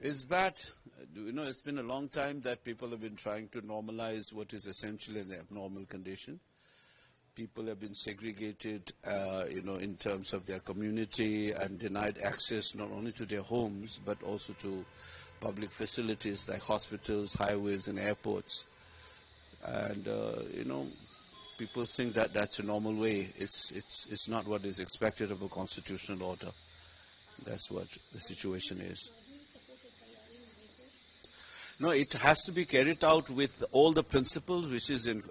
Is that, it's been a long time that people have been trying to normalize what is essentially an abnormal condition. People have been segregated, in terms of their community and denied access not only to their homes but also to public facilities like hospitals, highways, and airports. And people think that that's a normal way. It's not what is expected of a constitutional order. That's what the situation is. No, it has to be carried out with all the principles, which is in,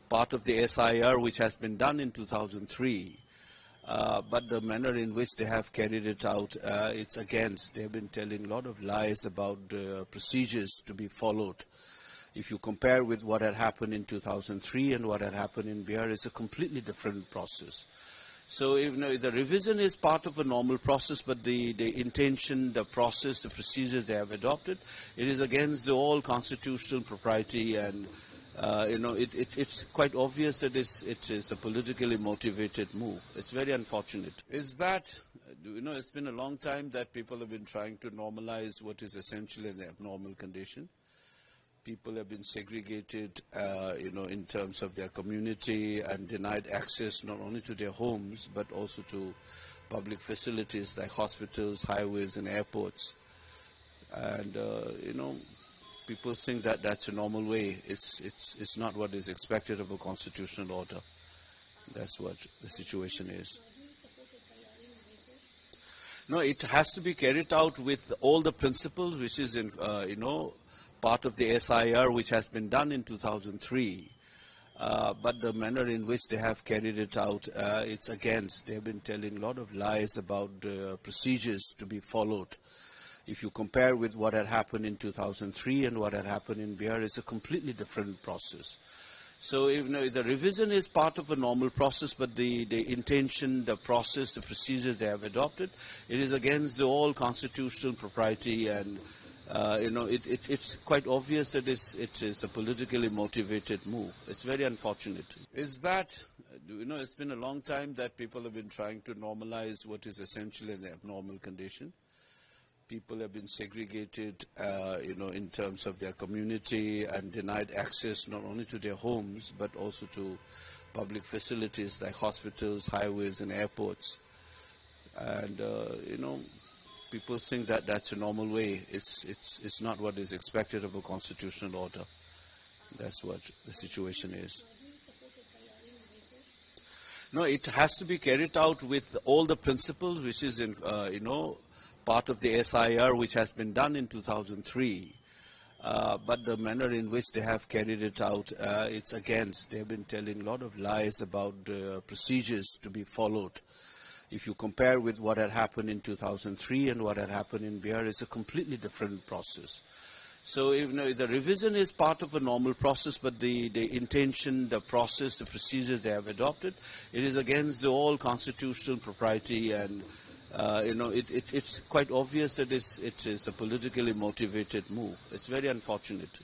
part of the SIR, which has been done in 2003. But the manner in which they have carried it out, it's against. They have been telling a lot of lies about procedures to be followed. If you compare with what had happened in 2003 and what had happened in Bihar, it's a completely different process. So the revision is part of a normal process, but the intention, the process, the procedures they have adopted, it is against all constitutional propriety, and it's quite obvious that it is a politically motivated move. It's very unfortunate. Is that, it's been a long time that people have been trying to normalize what is essentially an abnormal condition. People have been segregated, in terms of their community and denied access not only to their homes but also to public facilities like hospitals, highways, and airports. And people think that that's a normal way. It's not what is expected of a constitutional order. That's what the situation is. No, it has to be carried out with all the principles, which is in, part of the SIR, which has been done in 2003. But the manner in which they have carried it out, it's against. They have been telling a lot of lies about procedures to be followed. If you compare with what had happened in 2003 and what had happened in Bihar, it's a completely different process. So the revision is part of a normal process, but the intention, the process, the procedures they have adopted, it is against all constitutional propriety, and it's quite obvious that it is a politically motivated move. It's very unfortunate. Is that, it's been a long time that people have been trying to normalize what is essentially an abnormal condition. People have been segregated, in terms of their community and denied access not only to their homes but also to public facilities like hospitals, highways, and airports. And people think that that's a normal way. It's not what is expected of a constitutional order. That's what the situation is. No, it has to be carried out with all the principles, which is in, part of the SIR, which has been done in 2003. But the manner in which they have carried it out, it's against. They have been telling a lot of lies about procedures to be followed. If you compare with what had happened in 2003 and what had happened in Bihar, it's a completely different process. So the revision is part of a normal process, but the intention, the process, the procedures they have adopted, it is against all constitutional propriety, and it's quite obvious that it is a politically motivated move. It's very unfortunate.